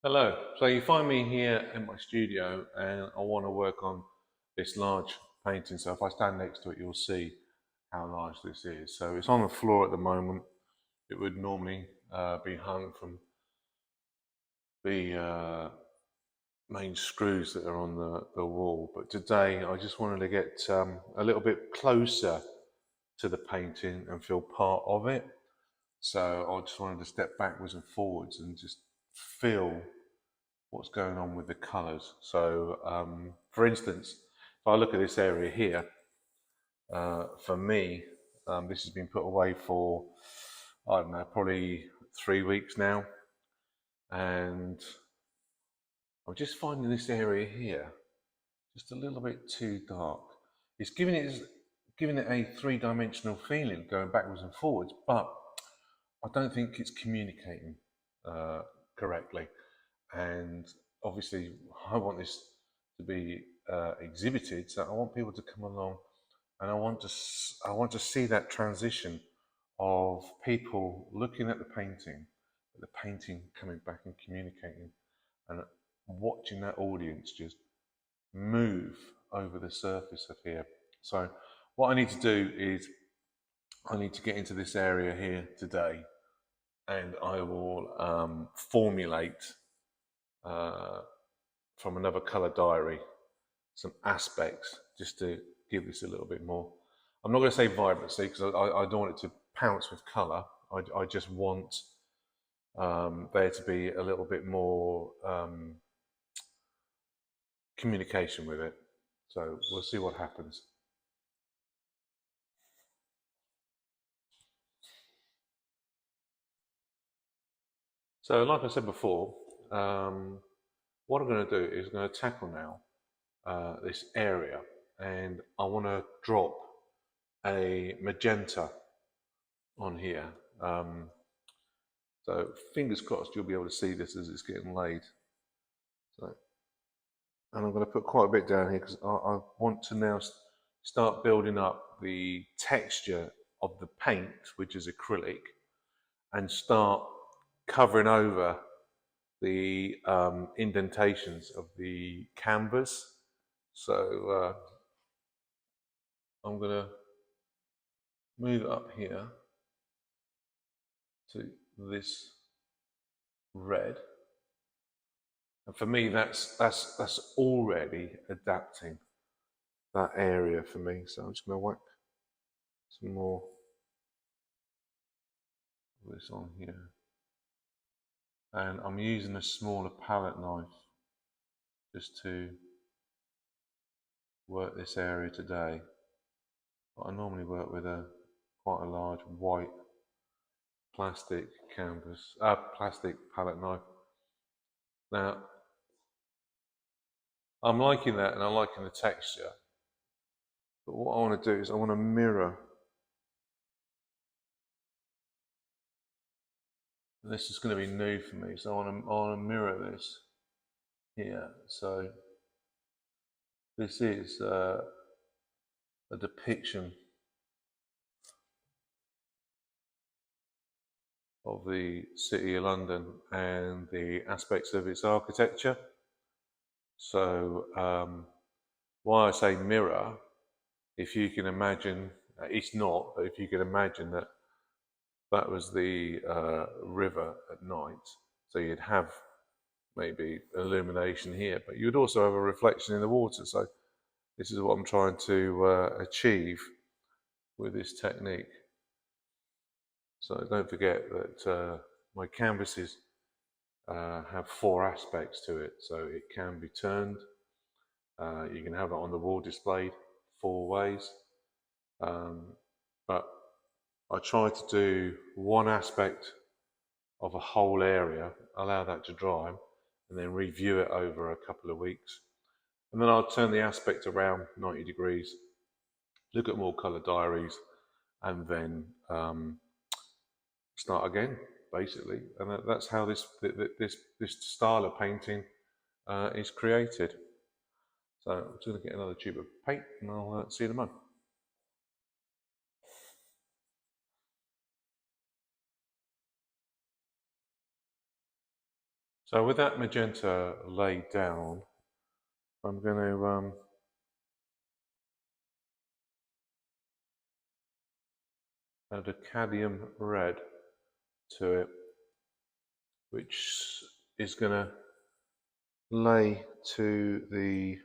Hello. So you find me here in my studio and I want to work on this large painting. So if I stand next to it, you'll see how large this is. So it's on the floor at the moment. It would normally be hung from the main screws that are on the wall. But today I just wanted to get a little bit closer to the painting and feel part of it. So I just wanted to step backwards and forwards and just feel what's going on with the colours. So, for instance, if I look at this area here, for me, this has been put away for, I don't know, probably 3 weeks now. And I'm just finding this area here just a little bit too dark. It's giving it a three-dimensional feeling going backwards and forwards, but I don't think it's communicating uh, correctly. And obviously, I want this to be exhibited, so I want people to come along, and I want to see that transition of people looking at the painting coming back and communicating, and watching that audience just move over the surface of here. So, what I need to do is I need to get into this area here today, and I will formulate uh, from another colour diary some aspects just to give this a little bit more. I'm not going to say vibrancy because I don't want it to pounce with colour. I just want there to be a little bit more communication with it. So we'll see what happens. So, like I said before, um, what I'm going to do is I'm going to tackle now this area, and I want to drop a magenta on here. Um, so fingers crossed you'll be able to see this as it's getting laid. So, and I'm going to put quite a bit down here because I want to now start building up the texture of the paint, which is acrylic, and start covering over the indentations of the canvas. So I'm going to move it up here to this red. And for me, that's already adapting that area for me. So I'm just going to whack some more of this on here. And I'm using a smaller palette knife just to work this area today. But I normally work with a quite a large white plastic plastic palette knife. Now, I'm liking that and I'm liking the texture. But what I want to do is I want to mirror. This is going to be new for me, so I want to mirror this here. So this is a depiction of the City of London and the aspects of its architecture. So why I say mirror, if you can imagine, it's not, but if you can imagine that that was the river at night, so you'd have maybe illumination here, but you'd also have a reflection in the water. So this is what I'm trying to achieve with this technique. So don't forget that my canvases have four aspects to it. So it can be turned, you can have it on the wall displayed four ways, but I try to do one aspect of a whole area, allow that to dry, and then review it over a couple of weeks. And then I'll turn the aspect around 90 degrees, look at more colour diaries, and then start again, basically. And that's how this style of painting is created. So I'm just going to get another tube of paint, and I'll see you in a moment. So with that magenta laid down, I'm going to add a cadmium red to it, which is going to lay to the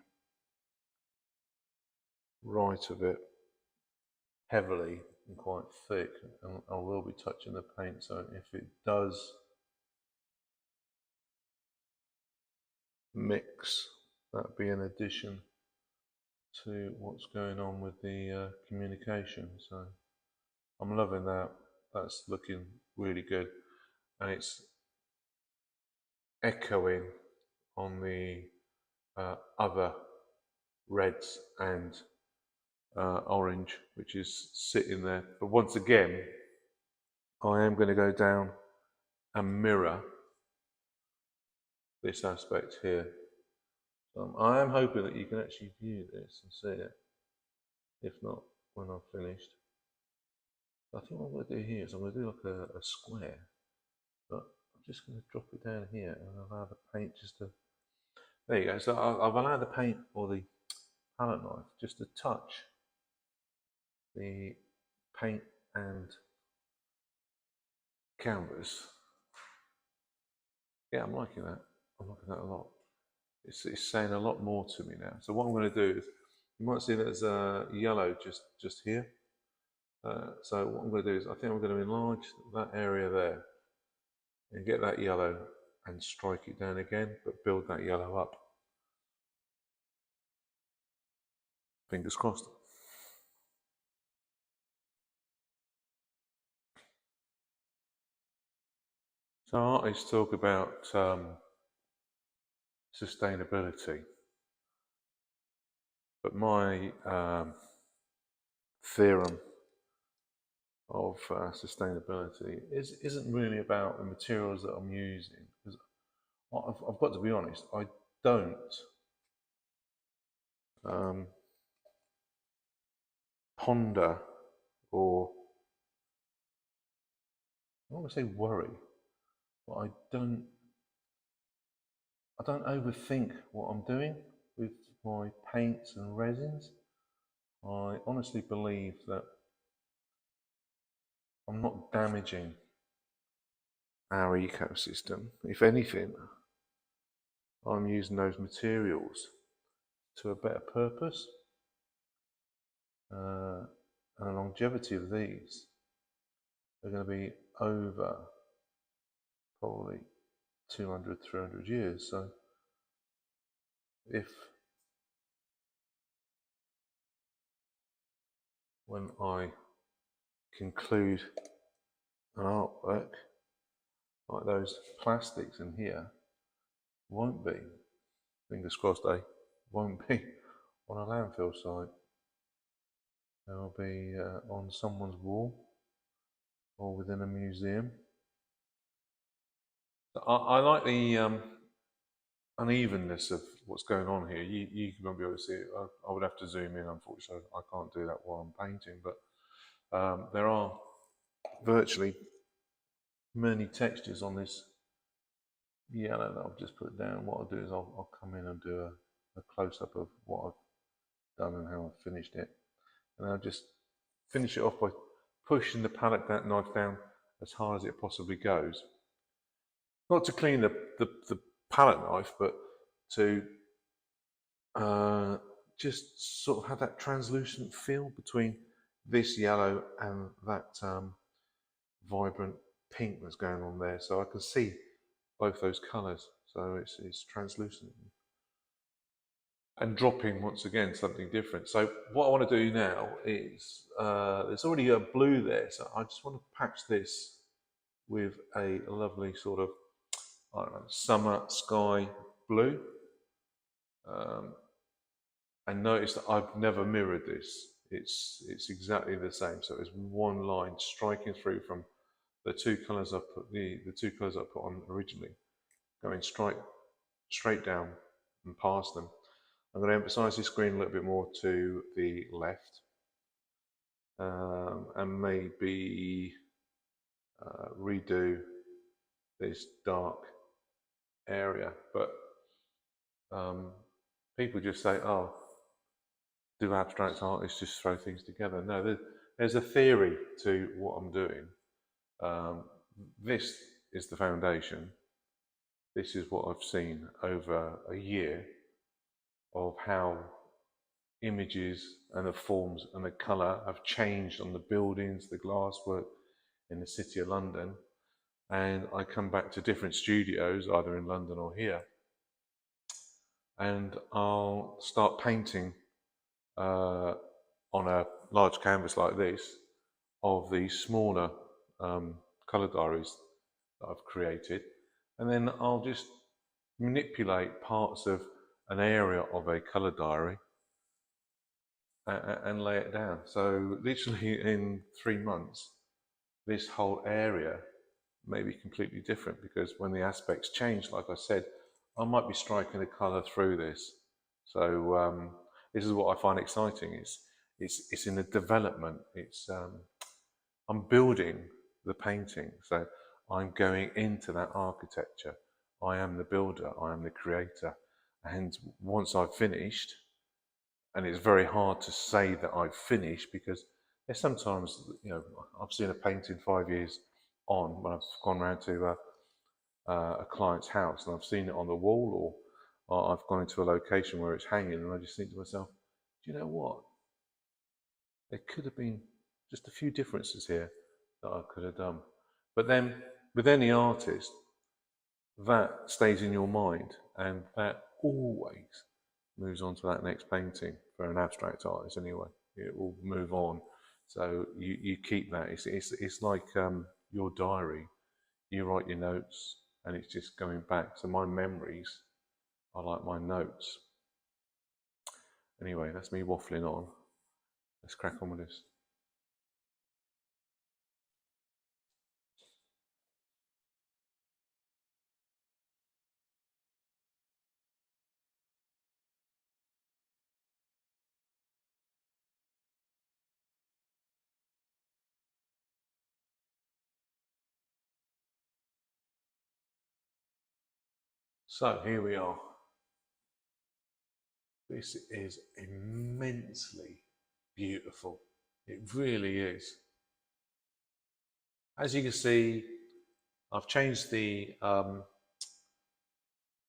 right of it heavily and quite thick, and I will be touching the paint, so if it does mix, that'd be an addition to what's going on with the communication. So I'm loving that. That's looking really good, and it's echoing on the other reds and orange, which is sitting there. But once again, I am going to go down and mirror this aspect here. So I am hoping that you can actually view this and see it. If not, when I've finished. I think what I'm going to do here is I'm going to do like a square, but I'm just going to drop it down here and allow the paint just to. There you go. So I've allowed the paint or the palette knife just to touch the paint and canvas. Yeah, I'm liking that. I'm liking that a lot. It's saying a lot more to me now. So what I'm going to do is, you might see there's a yellow just here. So what I'm going to do is, I think I'm going to enlarge that area there and get that yellow and strike it down again, but build that yellow up. Fingers crossed. So artists talk about sustainability, but my theorem of sustainability isn't really about the materials that I'm using. Because I've got to be honest, I don't um, ponder or I don't want to say worry, but I don't overthink what I'm doing with my paints and resins. I honestly believe that I'm not damaging our ecosystem. If anything, I'm using those materials to a better purpose. And the longevity of these are going to be over probably 200, 300 years. So if when I conclude an artwork like those plastics in here, won't be, fingers crossed, won't be on a landfill site. They'll be on someone's wall or within a museum. I like the unevenness of what's going on here. You won't be able to see it. I would have to zoom in, unfortunately. I can't do that while I'm painting, but there are virtually many textures on this yellow that I've just put down. What I'll do is I'll come in and do a close-up of what I've done and how I've finished it. And I'll just finish it off by pushing the palette knife down as hard as it possibly goes. Not to clean the palette knife, but to just sort of have that translucent feel between this yellow and that vibrant pink that's going on there. So I can see both those colours. So it's translucent. And dropping once again something different. So what I want to do now is there's already a blue there, so I just want to patch this with a lovely sort of, I don't know, summer sky blue. And notice that I've never mirrored this. It's exactly the same. So it's one line striking through from the two colours I put the two colours I put on originally, going straight down and past them. I'm going to emphasize this green a little bit more to the left, and maybe redo this dark area. But people just say, oh, do abstract artists just throw things together? No, there's a theory to what I'm doing. This is the foundation. This is what I've seen over a year of how images and the forms and the colour have changed on the buildings, the glasswork in the City of London. And I come back to different studios, either in London or here, and I'll start painting on a large canvas like this of these smaller colour diaries that I've created, and then I'll just manipulate parts of an area of a colour diary and lay it down. So literally in 3 months, this whole area may be completely different, because when the aspects change, like I said, I might be striking a colour through this. So this is what I find exciting. It's in the development. I'm building the painting, so I'm going into that architecture. I am the builder. I am the creator. And once I've finished, and it's very hard to say that I've finished, because there's sometimes, I've seen a painting 5 years on when I've gone around to a client's house and I've seen it on the wall, or I've gone into a location where it's hanging, and I just think to myself, do you know what? There could have been just a few differences here that I could have done. But then with any artist, that stays in your mind, and that always moves on to that next painting. For an abstract artist anyway, it will move on. So you keep that. It's like your diary. You write your notes, and it's just going back. So my memories are like my notes. Anyway, that's me waffling on. Let's crack on with this. So here we are. This is immensely beautiful. It really is. As you can see, I've changed the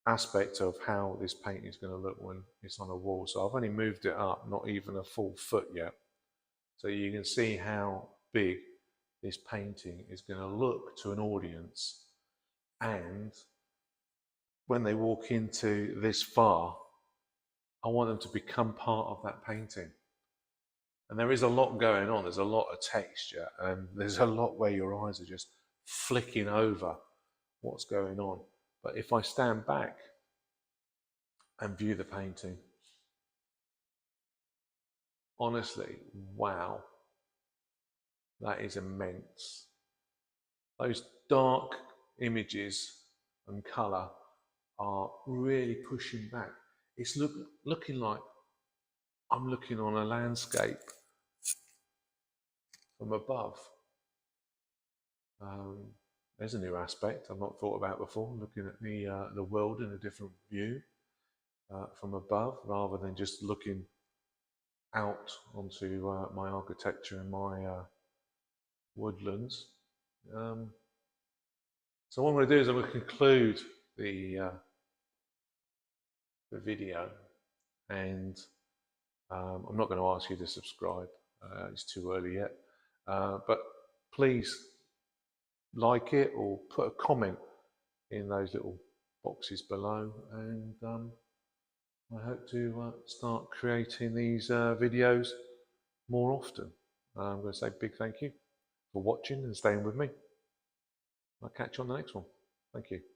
aspect of how this painting is going to look when it's on a wall. So I've only moved it up, not even a full foot yet. So you can see how big this painting is going to look to an audience. And when they walk into this far, I want them to become part of that painting. And there is a lot going on. There's a lot of texture, and there's a lot where your eyes are just flicking over what's going on. But if I stand back and view the painting, honestly, wow, that is immense. Those dark images and colour are really pushing back. It's looking like I'm looking on a landscape from above. There's a new aspect I've not thought about before, looking at the world in a different view from above, rather than just looking out onto my architecture and my woodlands. So what I'm going to do is I'm going to conclude the video, and I'm not going to ask you to subscribe. It's too early yet, but please like it or put a comment in those little boxes below, and I hope to start creating these videos more often. I'm going to say a big thank you for watching and staying with me. I'll catch you on the next one. Thank you.